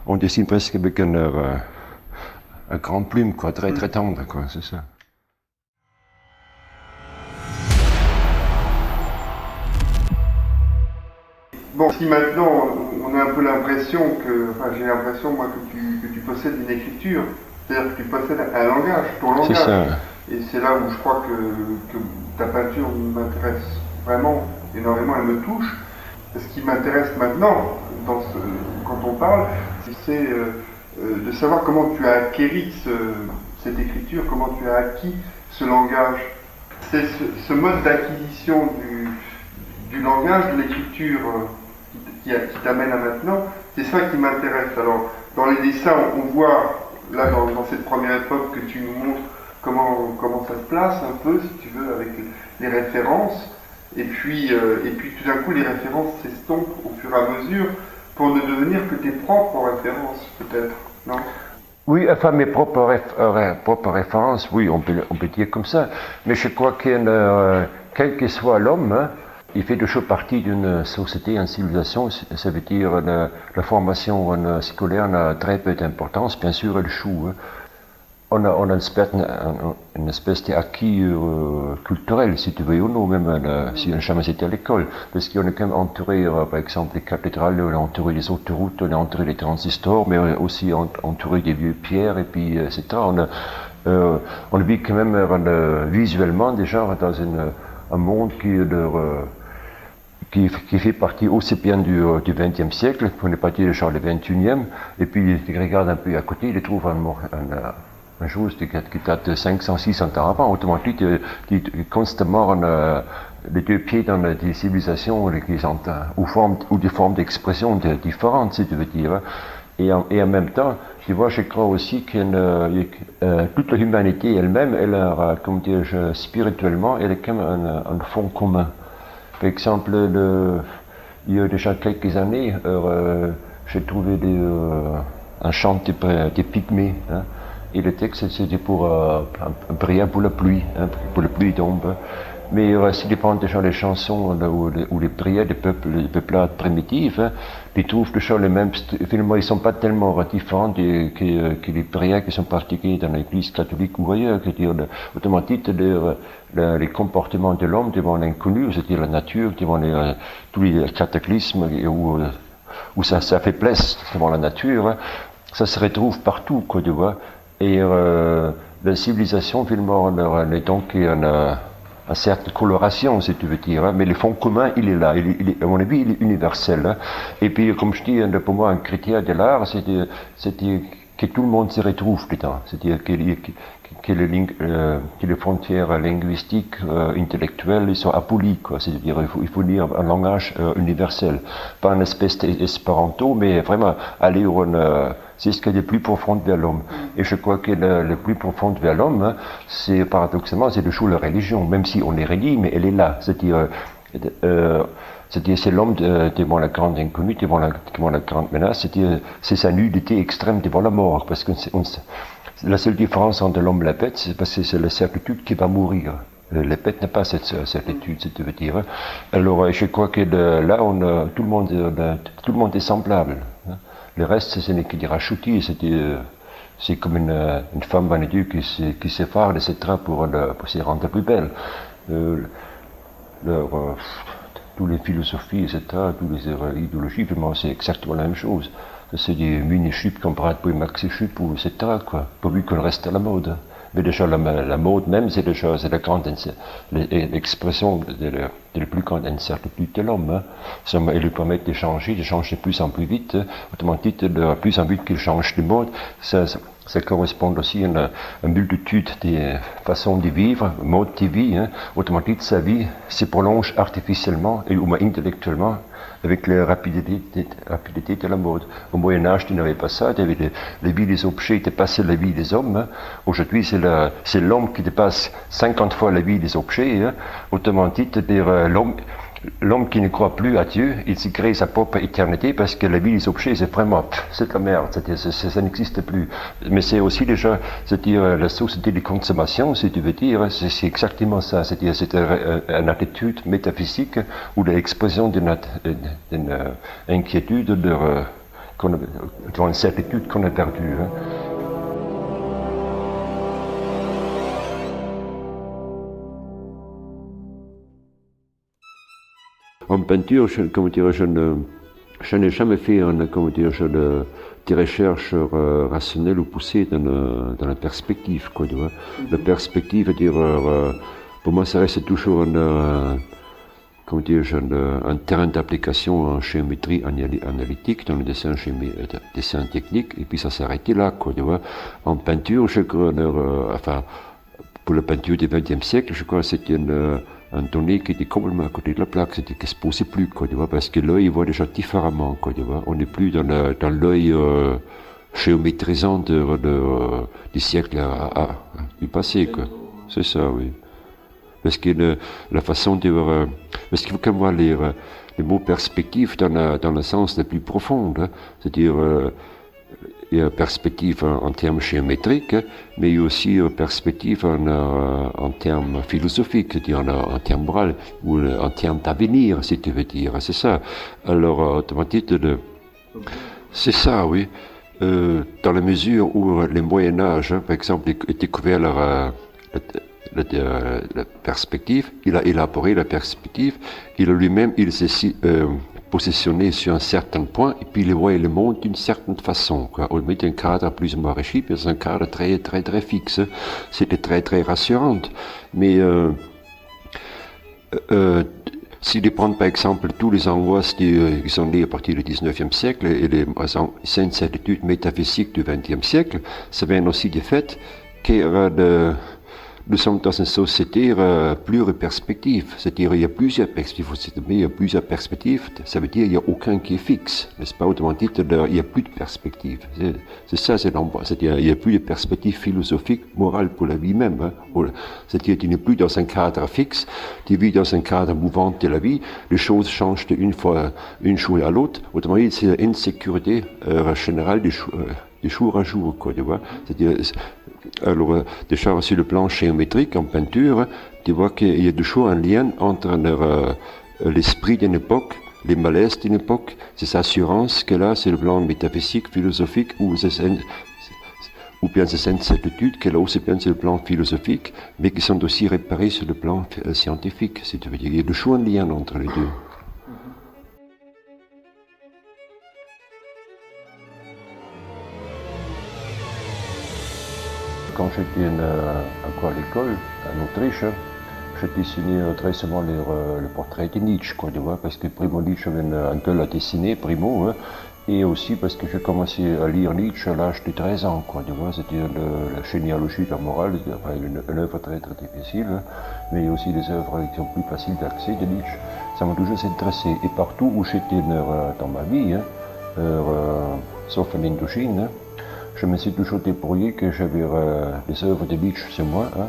on dessine presque avec un grand plume, quoi, très tendre, quoi, c'est ça. Bon, si maintenant on a un peu l'impression enfin j'ai l'impression moi que tu possèdes une écriture, c'est-à-dire que tu possèdes un langage, ton langage. C'est ça. Et c'est là où je crois que ta peinture m'intéresse vraiment énormément, elle me touche. Ce qui m'intéresse maintenant, quand on parle, c'est de savoir comment tu as acquéri cette écriture, comment tu as acquis ce langage. C'est ce mode d'acquisition du langage, de l'écriture qui t'amène à maintenant, c'est ça qui m'intéresse. Alors, dans les dessins, on voit, là, dans cette première époque, que tu nous montres comment ça se place un peu, si tu veux, avec les références. Et puis tout d'un coup, les références s'estompent au fur et à mesure pour ne devenir que tes propres références, peut-être, non? Oui, enfin, mes propres références, oui, on peut dire comme ça. Mais je crois que quel que soit l'homme, hein, il fait toujours partie d'une société, une civilisation. Ça veut dire la formation scolaire n'a très peu d'importance. Bien sûr, elle joue. Hein. On a une espèce d'acquis culturel, si tu veux, ou non, même si on n'a jamais été à l'école. Parce qu'on est quand même entouré, par exemple, des cathédrales, on est entouré des autoroutes, on est entouré des transistors, mais aussi entouré des vieux pierres, et puis, etc. On vit quand même visuellement déjà dans un monde qui fait partie aussi bien du XXe siècle, on est parti déjà le XXIe, et puis il regarde un peu à côté, il trouve une chose qui date de 500, 600 ans avant. Autrement dit, constamment les deux pieds dans des civilisations qui sont ou des formes d'expression différentes, si tu veux dire. Et en même temps, tu vois, je crois aussi que toute l'humanité elle-même, elle a, comme dire, spirituellement, elle a quand même un fond commun. Par exemple, il y a déjà quelques années, j'ai trouvé un chant des Pygmées. Hein, et le texte, c'était pour un prière pour la pluie, hein, pour la pluie tombe. Mais ça dépend déjà des chansons ou les prières des peuplades primitifs, hein, ils trouvent déjà les mêmes. Finalement, ils ne sont pas tellement différents que les prières qui sont pratiquées dans l'Église catholique ou ailleurs. Autrement dit, les comportements de l'homme devant l'inconnu, c'est-à-dire la nature, devant tous les cataclysmes où ça faiblesse devant la nature, hein, ça se retrouve partout, quoi, tu vois. Et la civilisation, finalement, on est donc certaine coloration, si tu veux dire, hein, mais le fond commun, il est là, à mon avis, il est universel. Hein. Et puis, comme je dis, pour moi, un critère de l'art, c'est que tout le monde se retrouve dedans, c'est-à-dire que les frontières linguistiques, intellectuelles, ils sont abolies, quoi. C'est-à-dire il faut lire un langage universel, pas une espèce d'espéranto, mais vraiment aller où c'est ce qui est le plus profond vers l'homme. Et je crois que le plus profond vers l'homme, hein, c'est paradoxalement, c'est de jouer la religion, même si on est relié, mais elle est là. C'est-à-dire c'est l'homme devant la grande inconnue, devant la grande menace, c'est sa nudité extrême devant la mort, parce que la seule différence entre l'homme et la bête, c'est parce que c'est la certitude qui va mourir. La bête n'a pas cette certitude, si tu veux dire. Alors, je crois que là, tout le monde est semblable. Hein. Le reste, ce n'est que des rachetis, c'est comme une femme vanitue qui s'effare de ses traits pour se rendre plus belle. Toutes les philosophies, etc., toutes les idéologies, vraiment, c'est exactement la même chose. C'est des mini-jupes comparées pour les maxi-jupes, etc., quoi. Pourvu qu'on reste à la mode. Mais déjà, la mode même, c'est la grande l'expression de la plus grande incertitude de l'homme. Hein. Elle lui permet de changer de plus en plus vite. Autrement dit, de plus en plus qu'il change de mode, ça correspond aussi à une multitude de façons de vivre, mode de vie. Hein. Autrement dit, sa vie se prolonge artificiellement et ou intellectuellement avec la rapidité de la mode. Au Moyen-Âge, tu n'avais pas ça, tu avais la vie des objets dépassaient la vie des hommes. Hein. Aujourd'hui, c'est l'homme qui dépasse 50 fois la vie des objets. Hein. Autrement dit, l'homme qui ne croit plus à Dieu, il s'y crée sa propre éternité parce que la vie des objets, c'est vraiment, c'est la merde, ça n'existe plus. Mais c'est aussi déjà, c'est-à-dire la société de consommation, si tu veux dire, c'est exactement ça. C'est-à-dire c'est une attitude métaphysique ou l'expression d'une inquiétude, d'une certitude qu'on a perdue. Hein. En peinture, je n'ai jamais fait des recherches rationnelles ou poussées dans la perspective. Quoi, tu vois. La perspective, pour moi, ça reste toujours un terrain d'application en géométrie analytique, dans le dessin technique, et puis ça s'arrêtait là. Quoi, tu vois. En peinture, je crois, pour la peinture du XXe siècle, je crois que c'était un donné qui était complètement à côté de la plaque, c'était qu'il ne se posait plus, quoi, tu vois, parce que l'œil voit déjà différemment, quoi, tu vois. On n'est plus dans l'œil géométrisant du siècle du passé, quoi. C'est ça, oui. Parce que la façon de voir, parce qu'il faut quand même voir les mots perspective dans le sens le plus profond, hein, c'est-à-dire il y a perspective en termes géométriques, mais il y a aussi perspective en termes philosophiques, c'est-à-dire en termes moraux, ou en termes d'avenir, si tu veux dire, c'est ça. Alors, automatiquement, c'est ça, oui. Dans la mesure où le Moyen-Âge, par exemple, a découvert la perspective, il a élaboré la perspective, il s'est positionné sur un certain point, et puis il voyait le monde d'une certaine façon. Quoi. On met un cadre plus ou moins rigide, c'est un cadre très, très, très fixe. C'était très, très rassurant. Mais s'il prend par exemple tous les angoisses qui sont nées à partir du 19e siècle et les incertitudes métaphysiques du 20e siècle, ça vient aussi du fait que nous sommes dans une société pluriperspective, c'est-à-dire il y a plusieurs perspectives, ça veut dire qu'il n'y a aucun qui est fixe, n'est-ce pas? Autrement dit, il n'y a plus de perspective. C'est ça, c'est-à-dire il n'y a plus de perspective philosophique, morale pour la vie même. Hein. C'est-à-dire tu n'es plus dans un cadre fixe, tu vis dans un cadre mouvant de la vie, les choses changent d'une journée à l'autre, autrement dit, c'est l'insécurité générale de jour à jour, quoi, tu vois. C'est-à-dire, alors, déjà, sur le plan géométrique, en peinture, tu vois qu'il y a toujours un lien entre l'esprit d'une époque, les malaises d'une époque, ces assurances que là, c'est le plan métaphysique, philosophique, ou bien ces incertitudes que là aussi bien sur le plan philosophique, mais qui sont aussi réparées sur le plan scientifique. Si tu veux dire, il y a toujours un lien entre les deux. Quand j'étais encore à l'école, en Autriche, je dessinais très souvent le portrait de Nietzsche, quoi, tu vois, parce que Primo Nietzsche avait un peu à dessiner, Primo, hein, et aussi parce que j'ai commencé à lire Nietzsche à l'âge de 13 ans, quoi, tu vois, c'était la généalogie de la morale, une œuvre très très difficile, hein, mais aussi des œuvres qui sont plus faciles d'accès de Nietzsche. Ça m'a toujours intéressé, et partout où j'étais dans ma vie, hein, sauf en Indochine, hein, je me suis toujours débrouillé que j'avais des œuvres de Nietzsche chez moi, hein,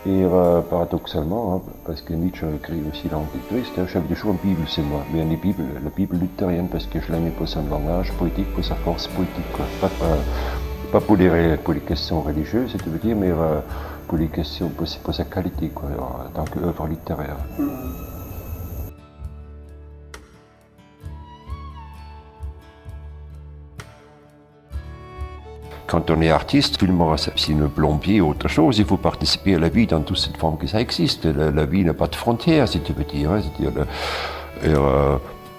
et paradoxalement, hein, parce que Nietzsche a écrit aussi l'Antéchrist, hein, j'avais toujours une Bible chez moi, mais une Bible, la Bible luthérienne, parce que je l'aimais pour son langage poétique, pour sa force poétique, quoi. Pas pour les questions religieuses, tu veux dire, mais pour les questions, pour sa qualité, quoi, en tant qu'œuvre littéraire. Quand on est artiste, film, c'est un plombier ou autre chose, il faut participer à la vie dans toutes ces formes que ça existe. La vie n'a pas de frontières, si tu veux dire. Hein,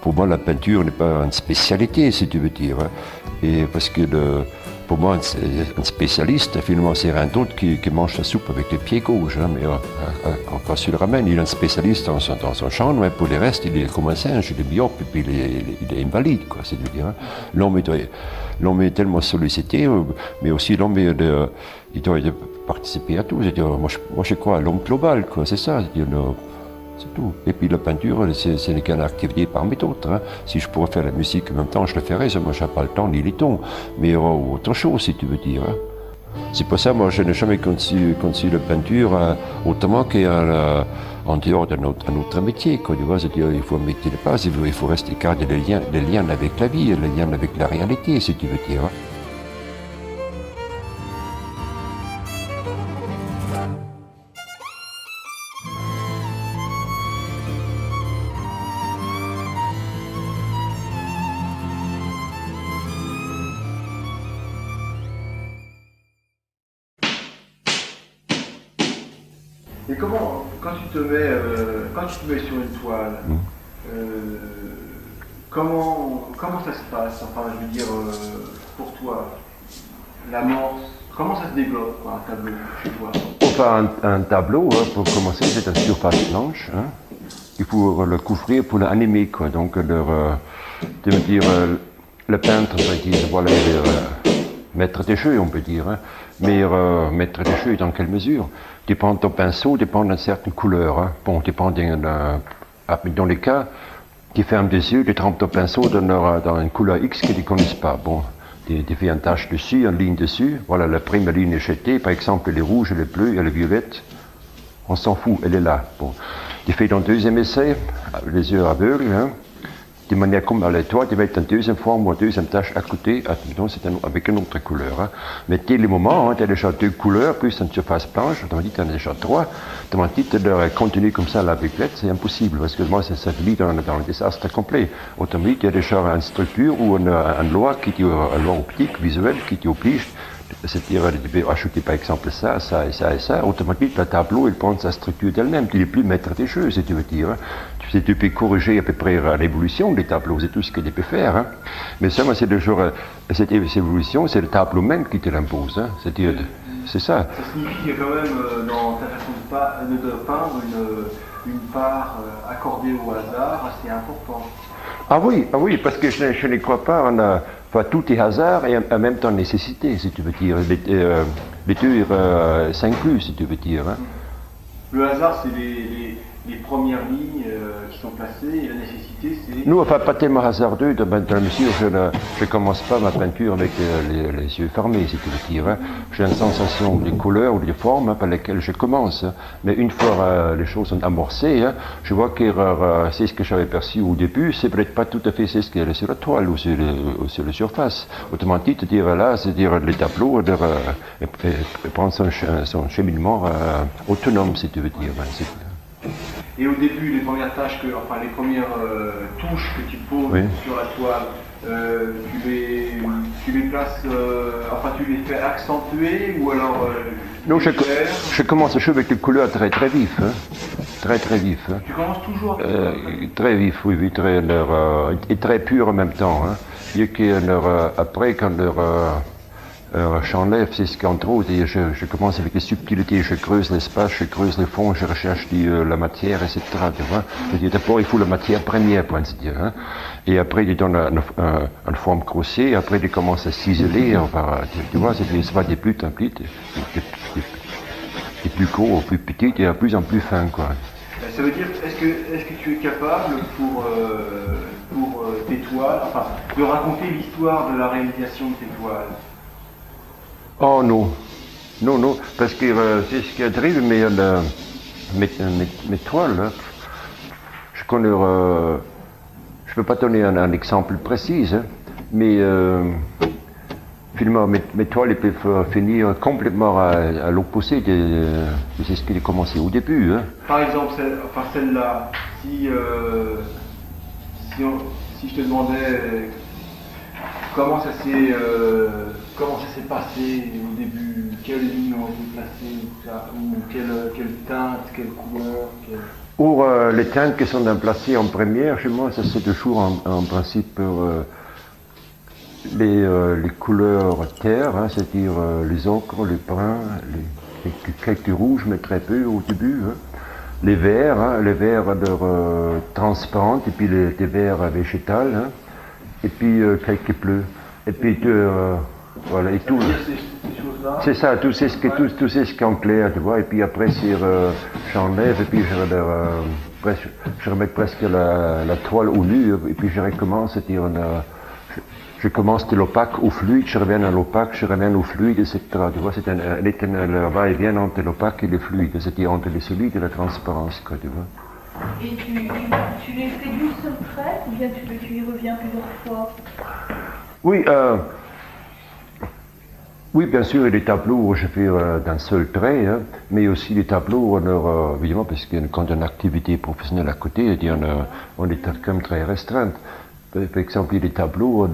pour moi, la peinture n'est pas une spécialité, si tu veux dire. Hein, et parce que pour moi, un spécialiste, finalement, c'est rien d'autre qui mange sa soupe avec les pieds gauches. Hein, mais quand tu le ramènes, il est un spécialiste dans son champ, mais pour le reste, il est comme un singe, il est myope et puis il est invalide, quoi, c'est de dire. Hein. L'homme est tellement sollicité, mais aussi l'homme il doit participer à tout. Moi, je crois à l'homme global, quoi, c'est ça. C'est tout. Et puis la peinture, c'est qu'une activité parmi d'autres. Hein. Si je pourrais faire la musique en même temps, je le ferais. Moi, je n'ai pas le temps ni les tons. Mais autre chose, si tu veux dire. Hein. C'est pour ça, moi, je n'ai jamais conçu la peinture autrement qu'en dehors d'un autre métier. Quoi, tu vois, c'est-à-dire, il faut un métier de base, il faut rester garder les liens avec la vie, les liens avec la réalité, si tu veux dire. Hein. Et comment, quand tu te mets sur une toile, comment ça se passe? Enfin, je veux dire, pour toi, l'amorce, comment ça se développe, quoi, un tableau chez toi? Enfin, un tableau, hein, pour commencer, c'est une surface blanche. Hein. Il faut le couvrir pour l'animer, quoi. Donc, le peintre, on peut dire, voilà, maître des jeux, on peut dire. Hein. Mais maître des jeux, dans quelle mesure? Dépend de ton pinceau, dépend d'une certaine couleur. Hein. Bon, dépend dans les cas, tu fermes des yeux, tu trempes ton pinceau dans une couleur X qu'ils ne connaissent pas. Bon, tu fais une tache dessus, une ligne dessus. Voilà, la première ligne est jetée. Par exemple, elle est rouge, elle est bleue, elle est violette. On s'en fout, elle est là. Bon. Tu fais ton deuxième essai, les yeux aveugles, hein. De manière comme à toi, tu vas être une deuxième forme ou une deuxième tâche à côté, avec une autre couleur. Hein. Mais dès le moment, hein, tu as déjà deux couleurs, plus une surface blanche, autrement dit, tu en as déjà trois. Autrement dit, de continuer comme ça à l'aveuglette, c'est impossible, parce que moi, ça te lie dans le désastre complet. Autrement dit, il y a déjà une structure ou une loi optique, visuelle, qui t'oblige, c'est-à-dire, tu peux ajouter par exemple ça, ça et ça et ça, automatiquement, le tableau, il prend sa structure d'elle-même, tu n'es plus maître des jeux, si tu veux dire. Hein. Tu peux corriger à peu près l'évolution des tableaux, c'est tout ce que tu peux faire. Hein. Mais ça, moi, c'est cette évolution, c'est le tableau même qui te l'impose. Hein. C'est ça. Ça signifie qu'il y a quand même, dans ta façon de peindre, une part accordée au hasard assez importante. Ah oui, parce que je ne crois pas enfin, tout est hasard et en même temps nécessité, si tu veux dire. Les deux s'incluent, si tu veux dire. Hein. Le hasard, c'est les premières lignes qui sont placées et la nécessité, c'est... Nous, enfin, pas tellement hasardeux, dans la mesure je ne commence pas ma peinture avec les yeux fermés, si tu veux dire. Hein. J'ai une sensation des couleurs ou des formes hein, par lesquelles je commence. Hein. Mais une fois les choses sont amorcées, hein, je vois que c'est ce que j'avais perçu au début, c'est peut-être pas tout à fait ce qu'il y a sur la toile ou sur la surface. Autrement dit, te dire là, c'est dire les tableaux, prendre son cheminement autonome, si tu veux dire. Hein, et au début, les premières tâches, les premières touches que tu poses sur la toile, tu les places, tu les fais accentuer ou alors non, je commence avec des couleurs très très vives, hein. Très vives. Hein. Tu commences toujours très vif, oui, et très pur en même temps. Hein. Après, quand j'enlève, c'est ce qu'entre autres, et je commence avec les subtilités, je creuse l'espace, je creuse le fond, je recherche la matière, etc. Tu vois. Je dis d'abord il faut la matière première, pour ainsi dire. Hein. Et après il donne une forme grossière, après il commence à ciseler, enfin, tu vois, ça va de plus en plus, de plus gros, plus petit, et de plus en plus fin, quoi. Ça veut dire, est-ce que tu es capable pour tes toiles, enfin, de raconter l'histoire de la réalisation de tes toiles? Oh non, non, parce que c'est ce qui arrive, mais mes toiles, hein, je connais, je peux pas donner un exemple précis, hein, mais finalement mes toiles ils peuvent finir complètement à l'opposé de ce qui a commencé au début. Hein. Par exemple, celle-là, si je te demandais comment ça s'est passé au début, quelles lignes ont été placées, ou quelle teinte, quelle couleur, Pour les teintes qui sont placées en première, chez moi, ça c'est toujours en principe les couleurs terre, hein, c'est-à-dire les ocres, les bruns, quelques rouges, mais très peu au début. Hein. Les verts transparents, et puis des verts végétales, hein, et puis quelques bleus. Et puis voilà, et tout. C'est ça, tout c'est ce qui est en clair, tu vois, et puis après j'enlève, et puis je remets presque la toile au nu, et puis je recommence, c'est-à-dire je commence de l'opaque au fluide, je reviens à l'opaque, je reviens au fluide, etc. Tu vois, c'est un éternel va-et-vient entre l'opaque et le fluide, c'est-à-dire entre le solide et la transparence, quoi, tu vois. Et tu les fais d'une seule traite ou bien tu y reviens plusieurs fois? Oui, bien sûr, des tableaux où je fais d'un seul trait, hein, mais aussi des tableaux, évidemment, parce que quand on a une activité professionnelle à côté, on est quand même très restreinte. Par exemple, il y a des tableaux où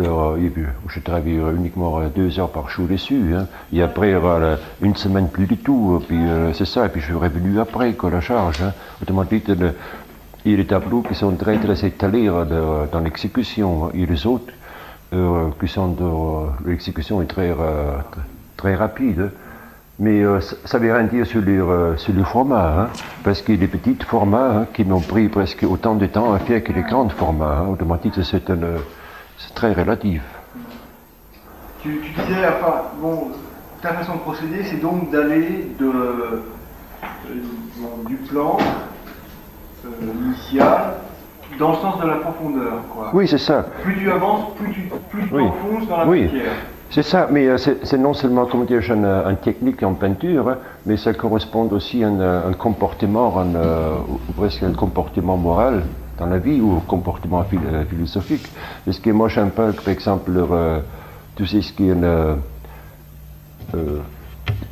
je travaille uniquement 2 heures par jour dessus, hein, et après une semaine plus du tout, puis c'est ça, et puis je suis revenu après, quoi, la charge. Hein. Autrement dit, il y a des tableaux qui sont très très étalés dans l'exécution, hein, et les autres qui sont l'exécution est très rapide, mais ça veut rien dire sur le format, hein, parce qu'il y a des petits formats hein, qui m'ont pris presque autant de temps à faire que les grands formats. Hein. Autrement dit, c'est très relatif. Tu disais, enfin, bon, ta façon de procéder, c'est donc d'aller du plan initial dans le sens de la profondeur, quoi. Oui, c'est ça. Plus tu avances, plus tu t'enfonces dans la matière. C'est ça, mais c'est non seulement, comment dire, une technique en peinture, hein, mais ça correspond aussi à un comportement, ou presque un comportement moral dans la vie, ou un comportement philosophique. Parce que moi, j'aime pas, par exemple, tout ce qui est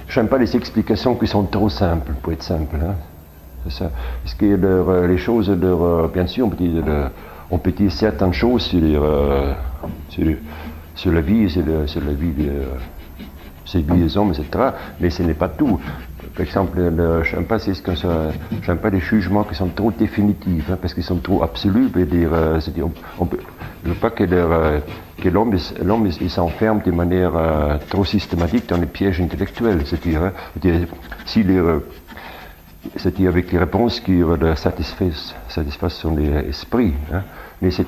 j'aime pas les explications qui sont trop simples, pour être simple. Hein. C'est ça. Parce que les choses, bien sûr, on peut dire certaines choses sur la vie, sur la vie des hommes, etc. Mais ce n'est pas tout. Par exemple, j'aime pas les jugements qui sont trop définitifs, hein, parce qu'ils sont trop absolus. On ne veut pas que l'homme il s'enferme de manière trop systématique dans les pièges intellectuels. C'est-à-dire, c'est-à-dire avec les réponses qui satisfassent son esprit. Hein. Mais il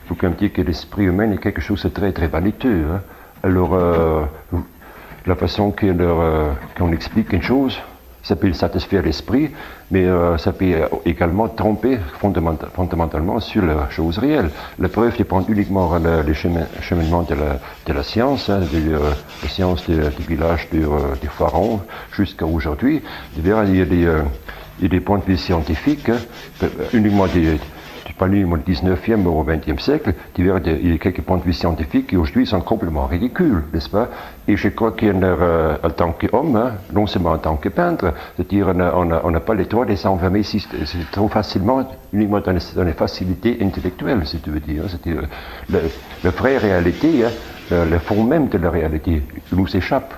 faut quand même dire que l'esprit humain est quelque chose de très très vaniteux. Hein. Alors, la façon qu'on explique une chose, ça peut satisfaire l'esprit, mais ça peut également tromper fondamentalement sur la chose réelle. La preuve dépend uniquement du cheminement de la science, hein, de la science du village des pharaons jusqu'à aujourd'hui. Il y a des points de vue scientifiques, hein, uniquement pas uniquement du 19e au 20e siècle, il y a quelques points de vue scientifiques qui aujourd'hui sont complètement ridicules, n'est-ce pas? Et je crois qu'en tant qu'homme, hein, non seulement en tant que peintre, c'est-à-dire on n'a pas le droit de s'enfermer trop facilement, uniquement dans les facilités intellectuelles, si tu veux dire. C'est-à-dire la vraie réalité, hein, le fond même de la réalité, nous échappe.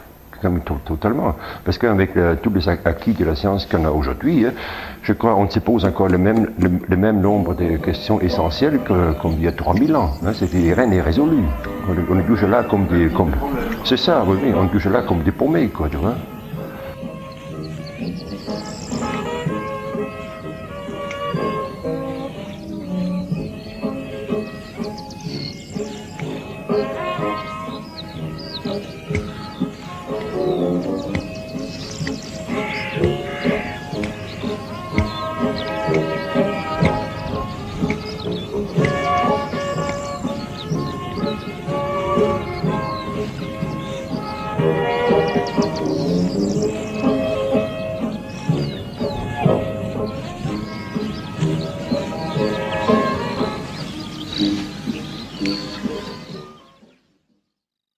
Totalement. Parce qu'avec tous les acquis de la science qu'on a aujourd'hui, hein, je crois qu'on se pose encore le même nombre de questions essentielles comme il y a 3000 ans. Hein, rien n'est résolu. On touche là comme des... C'est ça, oui, on touche là comme des paumés, quoi, tu vois.